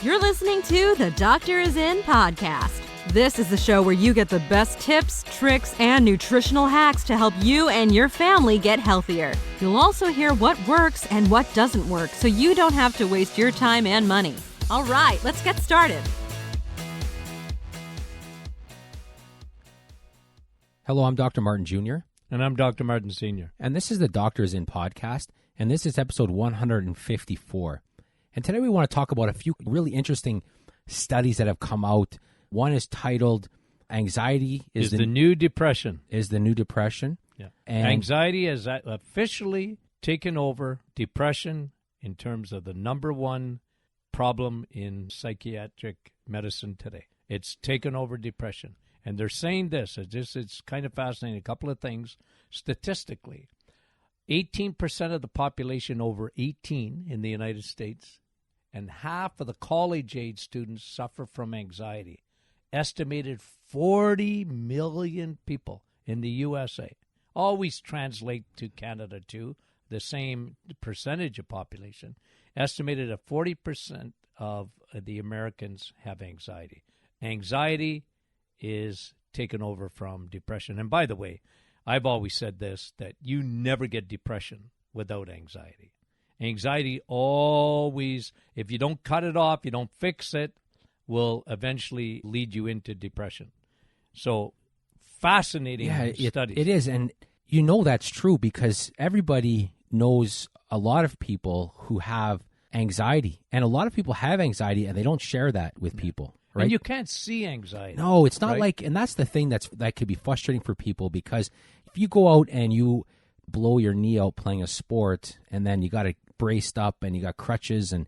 You're listening to the Doctor Is In podcast. This is the show where you get the best tips, tricks, and nutritional hacks to help you and your family get healthier. You'll also hear what works and what doesn't work so you don't have to waste your time and money. All right, let's get started. Hello, I'm Dr. Martin Jr. And I'm Dr. Martin Sr. And this is the Doctor Is In podcast, and this is episode 154. And today we want to talk about a few really interesting studies that have come out. One is titled Anxiety is the New Depression. Is the New Depression. Yeah. And Anxiety has officially taken over depression in terms of the number one problem in psychiatric medicine today. It's taken over depression. And they're saying this, it's kind of fascinating, a couple of things. Statistically, 18% of the population over 18 in the United States and half of the college-age students suffer from anxiety. Estimated 40 million people in the USA. Always translate to Canada, too, the same percentage of population. Estimated that 40% of the Americans have anxiety. Anxiety is taken over from depression. And by the way, I've always said this, that you never get depression without anxiety. Anxiety always, if you don't cut it off, you don't fix it, will eventually lead you into depression. So, fascinating studies. It is, and you know that's true because everybody knows a lot of people who have anxiety, and a lot of people have anxiety, and they don't share that with people. Right? And you can't see anxiety. No, it's not right? like, and that's the thing that could be frustrating for people because if you go out and you blow your knee out playing a sport, and then you got it braced up and you got crutches, and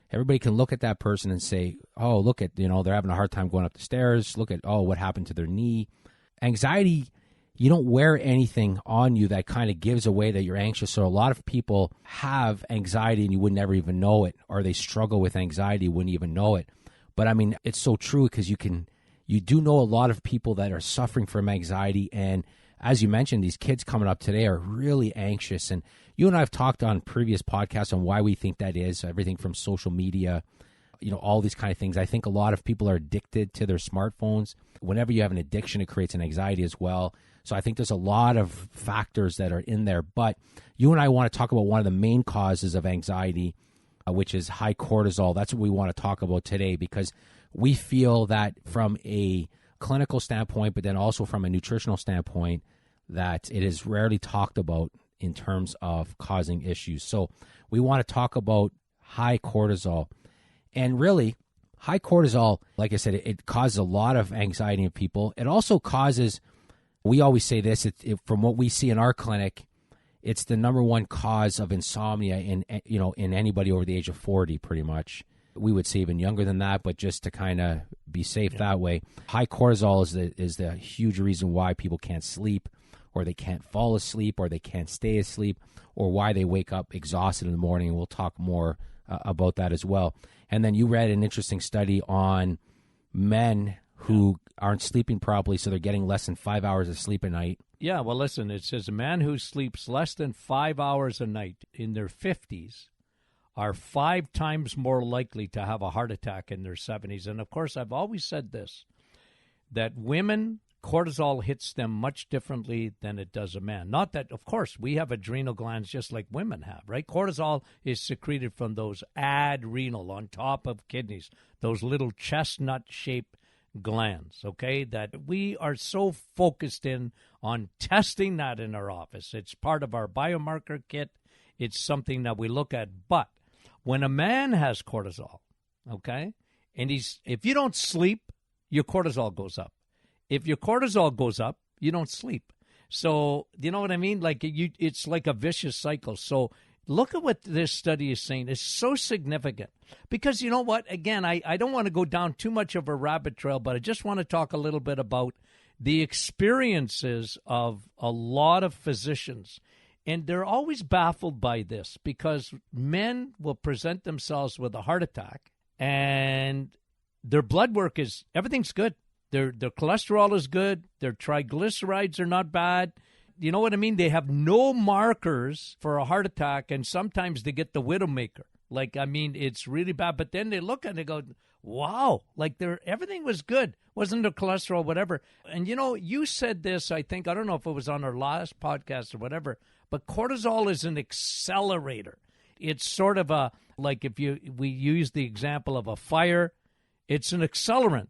everybody can look at that person and say, oh, look at, they're having a hard time going up the stairs. Look at, what happened to their knee. Anxiety, you don't wear anything on you that kind of gives away that you're anxious. So a lot of people have anxiety and you would never even know it, or they struggle with anxiety, wouldn't even know it. But I mean, it's so true because you do know a lot of people that are suffering from anxiety. And as you mentioned, these kids coming up today are really anxious. And you and I have talked on previous podcasts on why we think that is, everything from social media, all these kind of things. I think a lot of people are addicted to their smartphones. Whenever you have an addiction, it creates an anxiety as well. So I think there's a lot of factors that are in there. But you and I want to talk about one of the main causes of anxiety, which is high cortisol. That's what we want to talk about today because we feel that from a clinical standpoint, but then also from a nutritional standpoint, that it is rarely talked about in terms of causing issues. So we want to talk about high cortisol. And really, high cortisol, like I said, it causes a lot of anxiety in people. It also causes, we always say this, from what we see in our clinic, it's the number one cause of insomnia in anybody over the age of 40, pretty much. We would say even younger than that, but just to kind of be safe that way. High cortisol is the huge reason why people can't sleep, or they can't fall asleep, or they can't stay asleep, or why they wake up exhausted in the morning. And we'll talk more about that as well. And then you read an interesting study on men who aren't sleeping properly, so they're getting less than 5 hours of sleep a night. Yeah, well, listen, it says a man who sleeps less than 5 hours a night in their 50s are 5 times more likely to have a heart attack in their 70s. And, of course, I've always said this, that women, cortisol hits them much differently than it does a man. Not that, of course, we have adrenal glands just like women have, right? Cortisol is secreted from those adrenal on top of kidneys, those little chestnut-shaped glands, okay, that we are so focused in on testing that in our office. It's part of our biomarker kit. It's something that we look at. But when a man has cortisol, okay, and if you don't sleep, your cortisol goes up. If your cortisol goes up, you don't sleep. So, you know what I mean? Like it's like a vicious cycle. So look at what this study is saying. It's so significant because you know what? Again, I don't want to go down too much of a rabbit trail, but I just want to talk a little bit about the experiences of a lot of physicians. And they're always baffled by this because men will present themselves with a heart attack and their blood work everything's good. Their cholesterol is good. Their triglycerides are not bad. You know what I mean? They have no markers for a heart attack, and sometimes they get the widowmaker, Like, I mean, it's really bad. But then they look and they go, wow, like everything was good. Wasn't the cholesterol, whatever. And, you said this, I think, I don't know if it was on our last podcast or whatever, but cortisol is an accelerator. It's sort of like we use the example of a fire, it's an accelerant.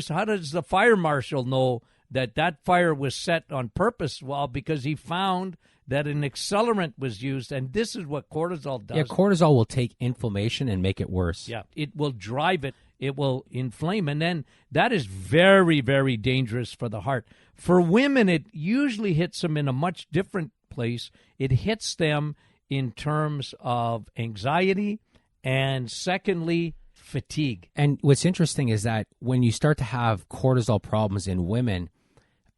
How does the fire marshal know that fire was set on purpose? Well, because he found that an accelerant was used, and this is what cortisol does. Yeah, cortisol will take inflammation and make it worse. Yeah, it will drive it. It will inflame, and then that is very, very dangerous for the heart. For women, it usually hits them in a much different place. It hits them in terms of anxiety and, secondly, fatigue. And what's interesting is that when you start to have cortisol problems in women,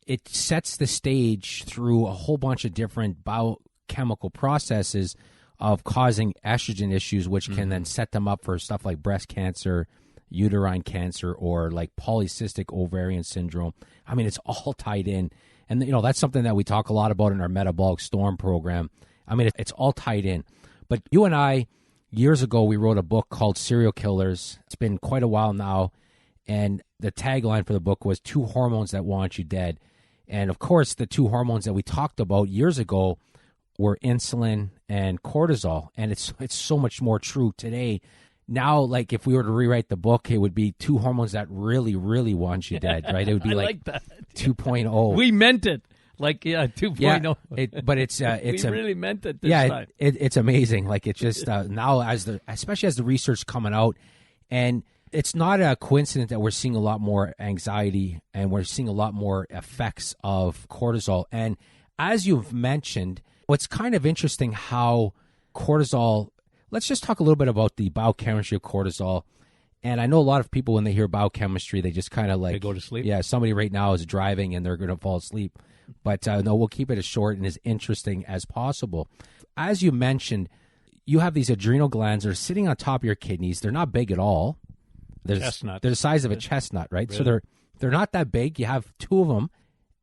it sets the stage through a whole bunch of different biochemical processes of causing estrogen issues, which can then set them up for stuff like breast cancer, uterine cancer, or like polycystic ovarian syndrome. I mean, it's all tied in. And, that's something that we talk a lot about in our Metabolic Storm program. I mean, it's all tied in. But you and I, years ago, we wrote a book called Serial Killers. It's been quite a while now. And the tagline for the book was 2 hormones that want you dead. And, of course, the 2 hormones that we talked about years ago were insulin and cortisol. And it's so much more true today. Now, like, if we were to rewrite the book, it would be 2 hormones that really, really want you dead, right? It would be like that. 2.0. We meant it. Like, 2.0. Yeah, but it's we really meant it this time. It's amazing. Like, it's just now, especially as the research coming out, and it's not a coincidence that we're seeing a lot more anxiety and we're seeing a lot more effects of cortisol. And as you've mentioned, what's kind of interesting how cortisol. Let's just talk a little bit about the biochemistry of cortisol. And I know a lot of people, when they hear biochemistry, they just kind of like... They go to sleep? Yeah, somebody right now is driving and they're going to fall asleep. But no, we'll keep it as short and as interesting as possible. As you mentioned, you have these adrenal glands that are sitting on top of your kidneys. They're not big at all. Chestnut. They're the size of a chestnut, right? Really? So they're not that big. You have 2 of them.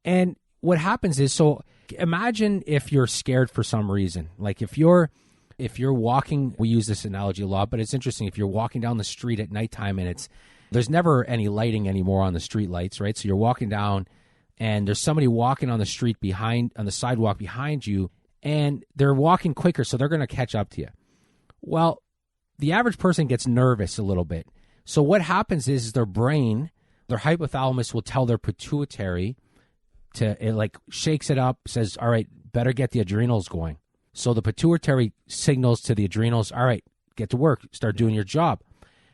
And what happens is, so imagine if you're scared for some reason. Like if you're walking, we use this analogy a lot, but it's interesting. If you're walking down the street at nighttime and there's never any lighting anymore on the street lights, right? So you're walking down and there's somebody walking on the street on the sidewalk behind you, and they're walking quicker, so they're going to catch up to you. Well, the average person gets nervous a little bit. So what happens is their brain, their hypothalamus will tell their pituitary it like shakes it up, says, all right, better get the adrenals going. So the pituitary signals to the adrenals, all right, get to work, start doing your job.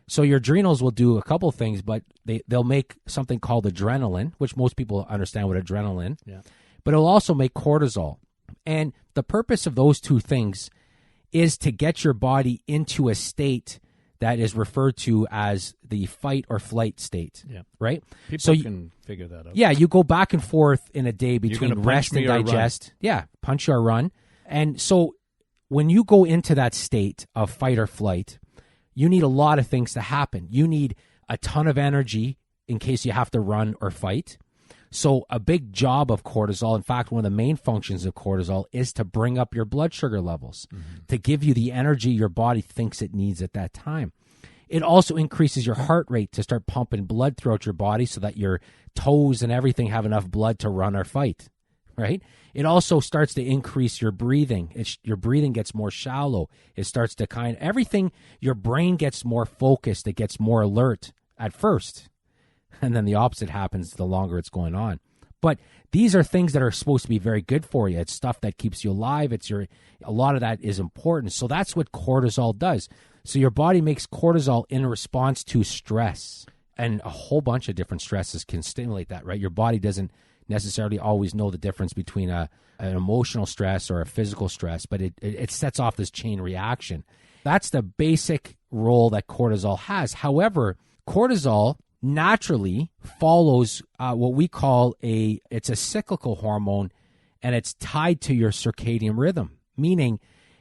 So your adrenals will do a couple things, but they'll make something called adrenaline, which most people understand what adrenaline. Yeah. But it'll also make cortisol. And the purpose of those 2 things is to get your body into a state that is referred to as the fight or flight state, right? People can figure that out. Yeah, you go back and forth in a day between rest and digest. Yeah, punch or run. And so when you go into that state of fight or flight, you need a lot of things to happen. You need a ton of energy in case you have to run or fight. So a big job of cortisol, in fact, one of the main functions of cortisol is to bring up your blood sugar levels, to give you the energy your body thinks it needs at that time. It also increases your heart rate to start pumping blood throughout your body so that your toes and everything have enough blood to run or fight, right? It also starts to increase your breathing. Your breathing gets more shallow. It starts to everything, your brain gets more focused. It gets more alert at first. And then the opposite happens the longer it's going on. But these are things that are supposed to be very good for you. It's stuff that keeps you alive. A lot of that is important. So that's what cortisol does. So your body makes cortisol in response to stress. And a whole bunch of different stresses can stimulate that, right? Your body doesn't necessarily always know the difference between an emotional stress or a physical stress, but it sets off this chain reaction. That's the basic role that cortisol has. However, cortisol naturally follows what we call it's a cyclical hormone, and it's tied to your circadian rhythm, meaning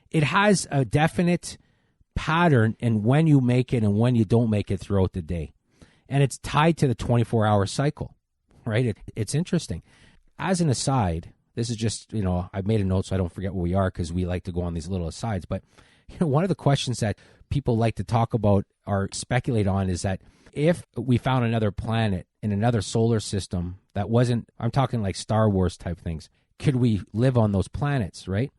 it has a definite pattern in when you make it and when you don't make it throughout the day. And it's tied to the 24-hour cycle, right? It's interesting. As an aside, this is just, I've made a note so I don't forget where we are because we like to go on these little asides, but one of the questions that people like to talk about or speculate on is that if we found another planet in another solar system that wasn't, I'm talking like Star Wars type things, could we live on those planets, right?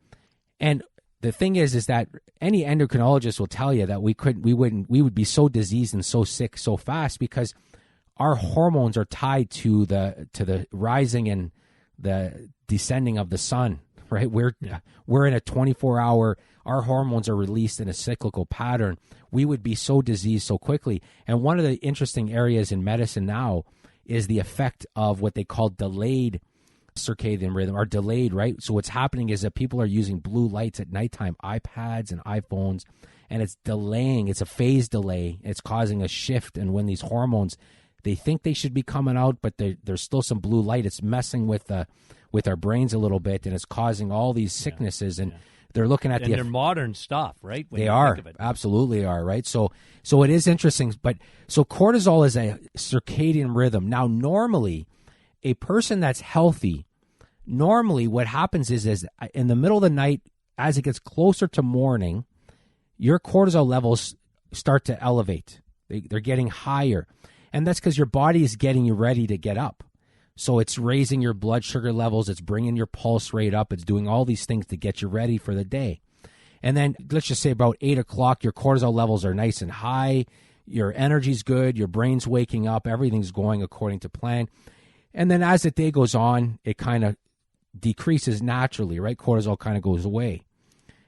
And the thing is that any endocrinologist will tell you that we would be so diseased and so sick so fast because our hormones are tied to the rising and the descending of the sun, right? We're in a 24-hour, our hormones are released in a cyclical pattern. We would be so diseased so quickly. And one of the interesting areas in medicine now is the effect of what they call delayed circadian rhythm, or delayed, right? So what's happening is that people are using blue lights at nighttime, iPads and iPhones, and it's delaying, it's a phase delay. It's causing a shift. And when these hormones, they think they should be coming out, but there's still some blue light. It's messing with our brains a little bit, and it's causing all these sicknesses. And they're looking at they're modern stuff, right? When they you are, think of it. absolutely are, right? So it is interesting. But so cortisol is a circadian rhythm. Now, normally, a person that's healthy, normally what happens is in the middle of the night, as it gets closer to morning, your cortisol levels start to elevate. They're getting higher. And that's because your body is getting you ready to get up. So it's raising your blood sugar levels. It's bringing your pulse rate up. It's doing all these things to get you ready for the day. And then let's just say about 8 o'clock, your cortisol levels are nice and high. Your energy's good. Your brain's waking up. Everything's going according to plan. And then as the day goes on, it kind of decreases naturally, right? Cortisol kind of goes away.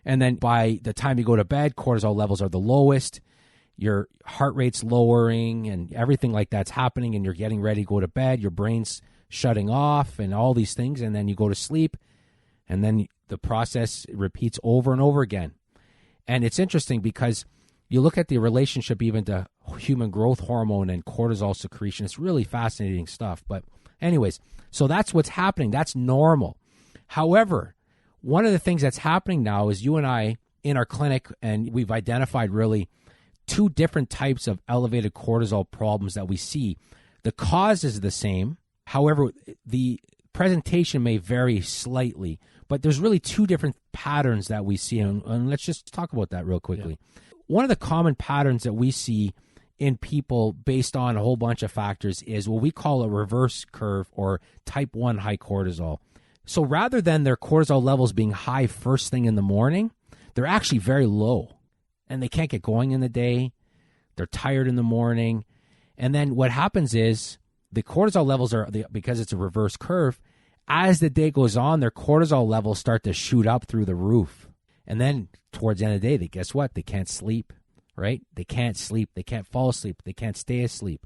And then by the time you go to bed, cortisol levels are the lowest. Your heart rate's lowering and everything like that's happening, and you're getting ready to go to bed. Your brain's shutting off and all these things, and then you go to sleep, and then the process repeats over and over again. And it's interesting because you look at the relationship even to human growth hormone and cortisol secretion. It's really fascinating stuff. But anyways, so that's what's happening. That's normal. However, one of the things that's happening now is you and I in our clinic, and we've identified really two different types of elevated cortisol problems that we see. The cause is the same. However, the presentation may vary slightly, but there's really two different patterns that we see. And let's just talk about that real quickly. Yeah. One of the common patterns that we see in people based on a whole bunch of factors is what we call a reverse curve, or type 1 high cortisol. So rather than their cortisol levels being high first thing in the morning, they're actually very low. And they can't get going in the day. They're tired in the morning. And then what happens is the cortisol levels because it's a reverse curve, as the day goes on, their cortisol levels start to shoot up through the roof. And then towards the end of the day, guess what? They can't sleep, right? They can't sleep. They can't fall asleep. They can't stay asleep.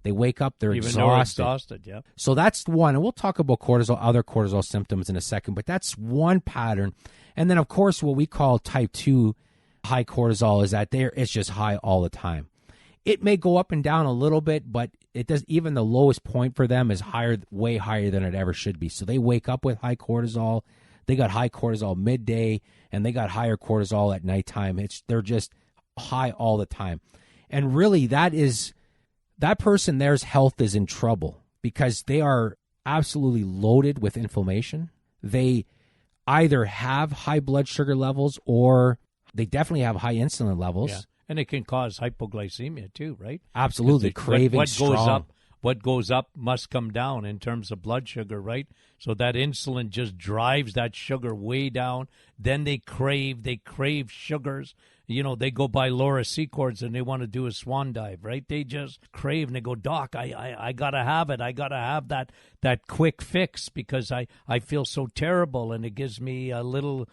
They wake up, they're exhausted. Yeah. So that's one. And we'll talk about other cortisol symptoms in a second, but that's one pattern. And then, of course, what we call type 2 high cortisol is that it's just high all the time. It may go up and down a little bit, but it does. Even the lowest point for them is way higher than it ever should be. So they wake up with high cortisol. They got high cortisol midday, and they got higher cortisol at nighttime. They're just high all the time. And really, that person there's health is in trouble because they are absolutely loaded with inflammation. They either have high blood sugar levels, or they definitely have high insulin levels. Yeah. And it can cause hypoglycemia too, right? Absolutely. Craving strong. What goes up must come down in terms of blood sugar, right? So that insulin just drives that sugar way down. Then they crave sugars. You know, they go by Laura Secords and they want to do a swan dive, right? They just crave and they go, Doc, I got to have it. I got to have that quick fix because I feel so terrible and it gives me a little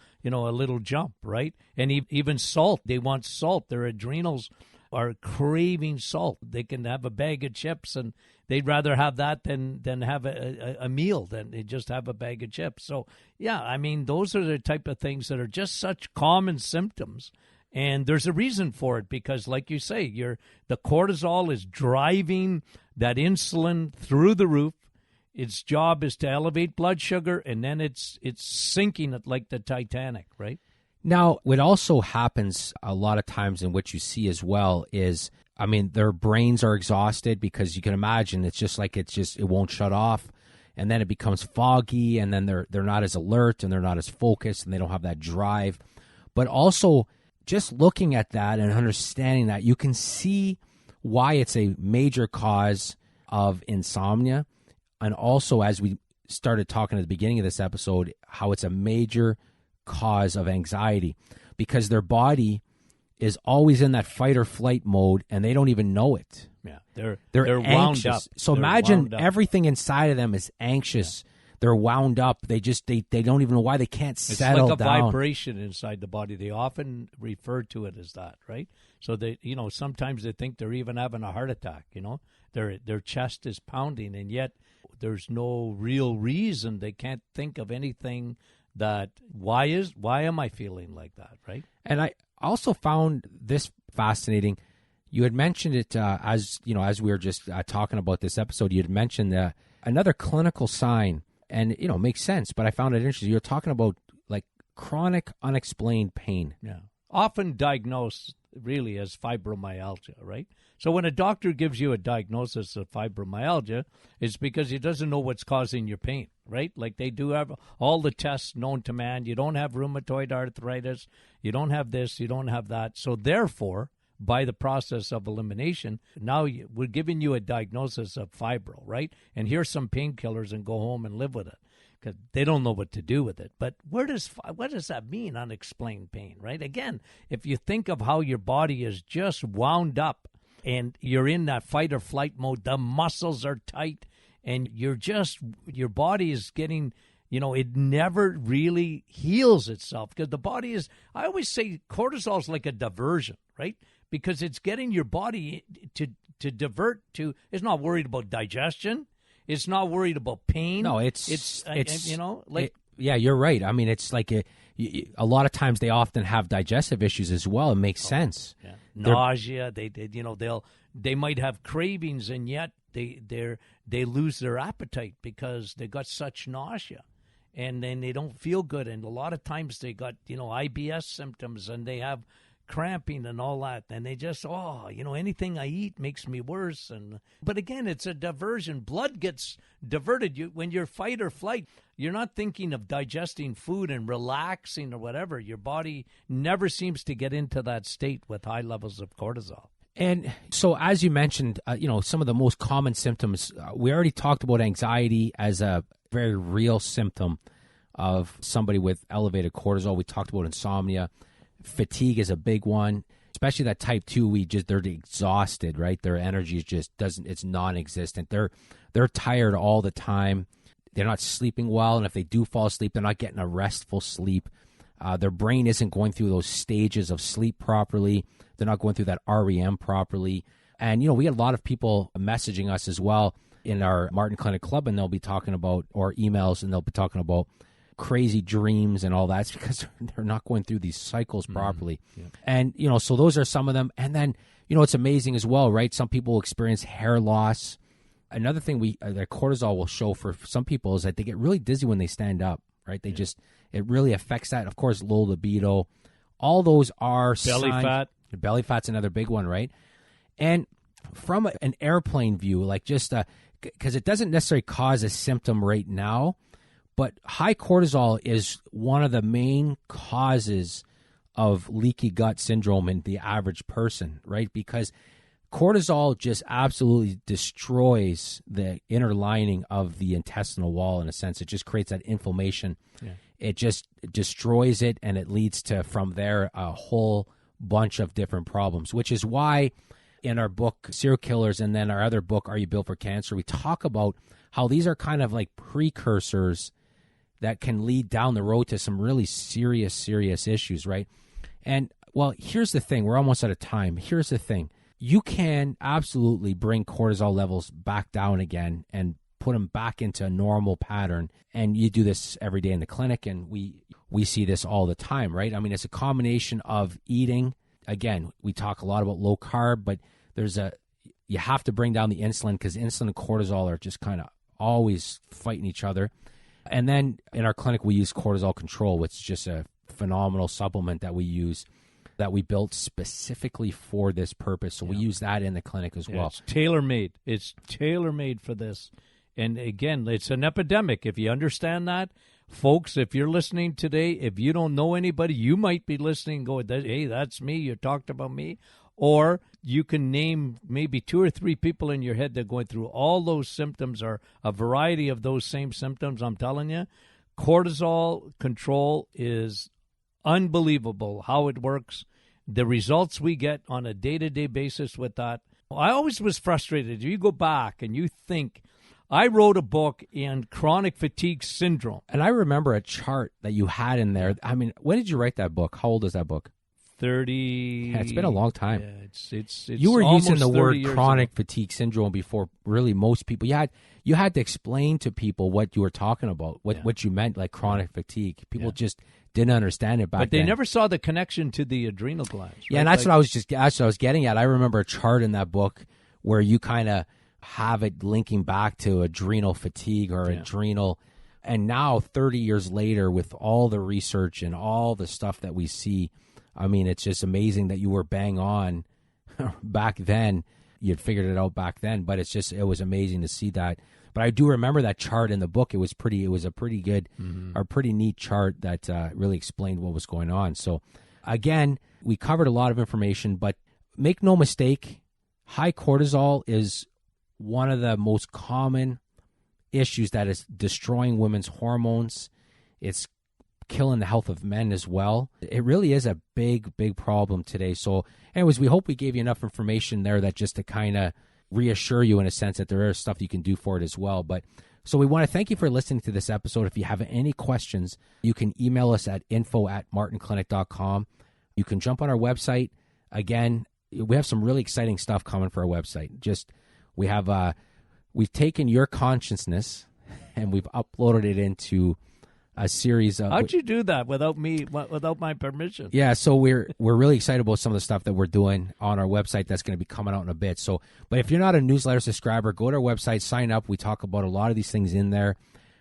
jump, right? And even salt, they want salt. Their adrenals are craving salt. They can have a bag of chips and they'd rather have that than have a meal than they just have a bag of chips. So, yeah, I mean, those are the type of things that are just such common symptoms. And there's a reason for it because, like you say, the cortisol is driving that insulin through the roof. Its job is to elevate blood sugar, and then it's sinking it like the Titanic, right? Now, what also happens a lot of times, and what you see as well, is, I mean, their brains are exhausted because you can imagine it won't shut off, and then it becomes foggy, and then they're not as alert, and they're not as focused, and they don't have that drive. But also, just looking at that and understanding that, you can see why it's a major cause of insomnia. And also, as we started talking at the beginning of this episode, how it's a major cause of anxiety, because their body is always in that fight or flight mode and they don't even know it. Yeah, they're anxious. wound up. So imagine everything inside of them is anxious. Yeah. They're wound up. They don't even know why they can't settle down. It's like a vibration inside the body. They often refer to it as that, right? So they, sometimes they think they're even having a heart attack. Their chest is pounding, and yet there's no real reason. They can't think of anything that why am I feeling like that, right? And I also found this fascinating. You had mentioned it as we were just talking about this episode. You had mentioned another clinical sign. And, it makes sense, but I found it interesting. You're talking about, like, chronic unexplained pain. Yeah. Often diagnosed, really, as fibromyalgia, right? So when a doctor gives you a diagnosis of fibromyalgia, it's because he doesn't know what's causing your pain, right? Like, they do have all the tests known to man. You don't have rheumatoid arthritis. You don't have this. You don't have that. So, therefore, by the process of elimination, now we're giving you a diagnosis of fibro, right? And here's some painkillers and go home and live with it, because they don't know what to do with it. But what does that mean, unexplained pain, right? Again, if you think of how your body is just wound up and you're in that fight or flight mode, the muscles are tight and your body is getting, it never really heals itself, because the body is, I always say cortisol is like a diversion, right? Because it's getting your body to divert to. It's not worried about digestion. It's not worried about pain. No, yeah, you're right. I mean, it's like a lot of times they often have digestive issues as well. It makes sense. Yeah. Nausea. They might have cravings, and yet they lose their appetite because they got such nausea, and then they don't feel good. And a lot of times they got IBS symptoms, and they have cramping and all that, and they just anything I eat makes me worse. But again, it's a diversion. Blood gets diverted. When you're fight or flight, you're not thinking of digesting food and relaxing or whatever. Your body never seems to get into that state with high levels of cortisol. And so, as you mentioned, some of the most common symptoms, we already talked about anxiety as a very real symptom of somebody with elevated cortisol. We talked about insomnia. Fatigue is a big one, especially that type 2. They're exhausted, right? Their energy it's non-existent. They're tired all the time. They're not sleeping well, and if they do fall asleep, they're not getting a restful sleep. Their brain isn't going through those stages of sleep properly. They're not going through that REM properly. And, we get a lot of people messaging us as well in our Martin Clinic Club, and they'll be talking about, or emails, and they'll be talking about crazy dreams and all that. It's because they're not going through these cycles properly. Yeah. And, so those are some of them. And then, it's amazing as well, right? Some people experience hair loss. Another thing that cortisol will show for some people is that they get really dizzy when they stand up, right? It really affects that. Of course, low libido. All those are belly fat. Belly fat's another big one, right? And from an airplane view, like just because it doesn't necessarily cause a symptom right now, but high cortisol is one of the main causes of leaky gut syndrome in the average person, right? Because cortisol just absolutely destroys the inner lining of the intestinal wall in a sense. It just creates that inflammation. Yeah. It just destroys it, and it leads to, from there, a whole bunch of different problems, which is why in our book, Serial Killers, and then our other book, Are You Built for Cancer, we talk about how these are kind of like precursors that can lead down the road to some really serious issues, right? And, well, here's the thing. We're almost out of time. Here's the thing. You can absolutely bring cortisol levels back down again and put them back into a normal pattern. And you do this every day in the clinic, and we see this all the time, right? I mean, it's a combination of eating. Again, we talk a lot about low carb, but you have to bring down the insulin, because insulin and cortisol are just kind of always fighting each other. And then in our clinic, we use cortisol control, which is just a phenomenal supplement that we use, that we built specifically for this purpose. So we use that in the clinic as well. It's tailor-made. It's tailor-made for this. And again, it's an epidemic. If you understand that, Folks, if you're listening today, if you don't know anybody, you might be listening going, hey, that's me. You talked about me. Or you can name maybe 2 or 3 people in your head that are going through all those symptoms or a variety of those same symptoms. I'm telling you, cortisol control is unbelievable how it works. The results we get on a day-to-day basis with that. I always was frustrated. You go back and you think, I wrote a book in chronic fatigue syndrome. And I remember a chart that you had in there. I mean, when did you write that book? How old is that book? 30. Yeah, it's been a long time. Yeah, it's you were using the word chronic ago. fatigue syndrome before really most people. You had to explain to people what you were talking about, what you meant, like chronic fatigue. People just didn't understand it back then. But they never saw the connection to the adrenal glands. Right? Yeah, and that's what I was getting at. I remember a chart in that book where you kind of have it linking back to adrenal fatigue or adrenal. And now 30 years later, with all the research and all the stuff that we see, I mean, it's just amazing that you were bang on back then. You'd figured it out back then, but it was amazing to see that. But I do remember that chart in the book. It was a pretty good or pretty neat chart that really explained what was going on. So again, we covered a lot of information, but make no mistake, high cortisol is one of the most common issues that is destroying women's hormones. It's killing the health of men as well. It really is a big, big problem today. So anyways, we hope we gave you enough information there that just to kind of reassure you in a sense that there is stuff you can do for it as well. But so we want to thank you for listening to this episode. If you have any questions, you can email us at info@martinclinic.com. You can jump on our website. Again, we have some really exciting stuff coming for our website. We've taken your consciousness and we've uploaded it into a series of. How'd you do that without me, without my permission? Yeah, so we're really excited about some of the stuff that we're doing on our website that's going to be coming out in a bit. So, but if you're not a newsletter subscriber, go to our website, sign up. We talk about a lot of these things in there.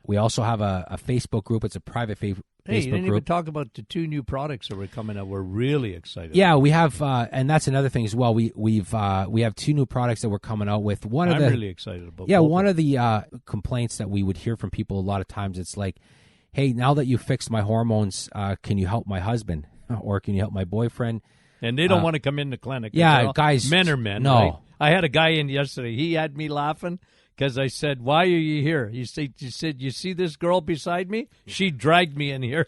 We also have a Facebook group. It's a private Facebook group. You didn't even talk about the 2 new products that were coming out. We're really excited. Yeah, we have, and that's another thing as well. We have 2 new products that we're coming out with. I'm really excited about. Yeah, one of the complaints that we would hear from people a lot of times, it's like, hey, now that you fixed my hormones, can you help my husband or can you help my boyfriend? And they don't want to come in the clinic. Yeah, guys. Men are men. No. Right? I had a guy in yesterday. He had me laughing because I said, why are you here? You said, you see this girl beside me? She dragged me in here.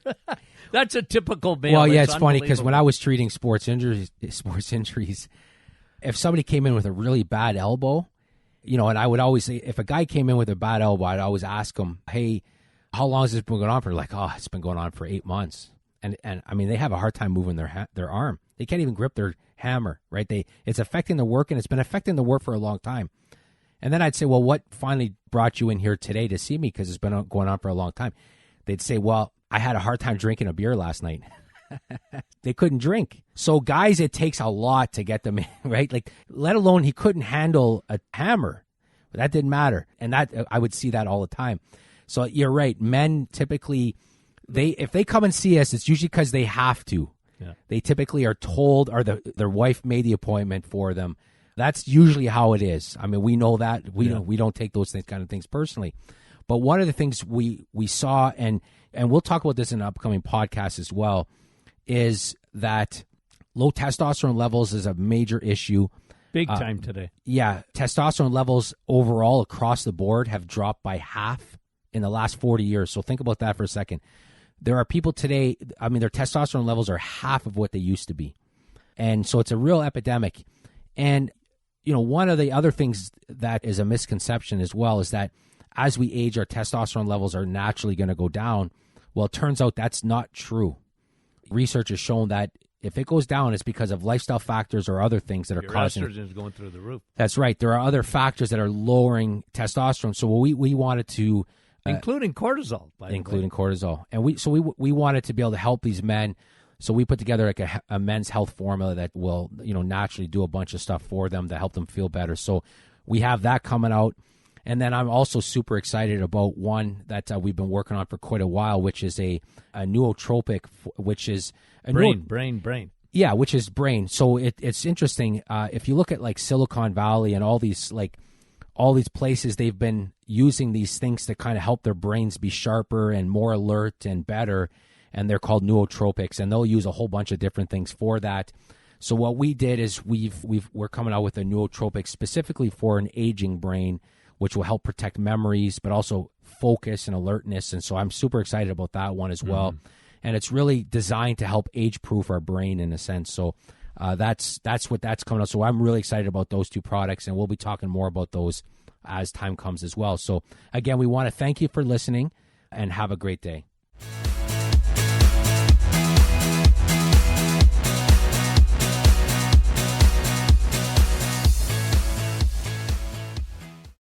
That's a typical male. Well, yeah, it's funny because when I was treating sports injuries, if somebody came in with a really bad elbow, and I would always say, if a guy came in with a bad elbow, I'd always ask him, hey, how long has this been going on for? Like, it's been going on for 8 months. And I mean, they have a hard time moving their arm. They can't even grip their hammer, right? It's affecting the work, and it's been affecting the work for a long time. And then I'd say, well, what finally brought you in here today to see me? Because it's been going on for a long time. They'd say, well, I had a hard time drinking a beer last night. They couldn't drink. So guys, it takes a lot to get them in, right? Like, let alone he couldn't handle a hammer. But that didn't matter. And that I would see that all the time. So you're right. Men typically, if they come and see us, it's usually because they have to. Yeah. They typically are told, or their wife made the appointment for them. That's usually how it is. I mean, we know that. We don't take those kind of things personally. But one of the things we saw, and we'll talk about this in an upcoming podcast as well, is that low testosterone levels is a major issue. Big time today. Yeah. Testosterone levels overall across the board have dropped by half in the last 40 years. So think about that for a second. There are people today, I mean, their testosterone levels are half of what they used to be. And so it's a real epidemic. And, one of the other things that is a misconception as well is that as we age, our testosterone levels are naturally going to go down. Well, it turns out that's not true. Research has shown that if it goes down, it's because of lifestyle factors or other things that are causing it. Your estrogen is going through the roof. That's right. There are other factors that are lowering testosterone. So we wanted to... including cortisol, by the way. Including cortisol. And we wanted to be able to help these men. So we put together like a men's health formula that will, naturally do a bunch of stuff for them to help them feel better. So we have that coming out. And then I'm also super excited about one that we've been working on for quite a while, which is a nootropic, which is... Brain. Yeah, which is brain. So it's interesting. If you look at like Silicon Valley and all these like all these places, they've been using these things to kind of help their brains be sharper and more alert and better, and they're called nootropics, and they'll use a whole bunch of different things for that. So what we did is we're coming out with a nootropic specifically for an aging brain, which will help protect memories, but also focus and alertness. And so I'm super excited about that one as well. And it's really designed to help age-proof our brain in a sense. So that's what that's coming out. So I'm really excited about those two products, and we'll be talking more about those as time comes as well. So again, we want to thank you for listening, and have a great day.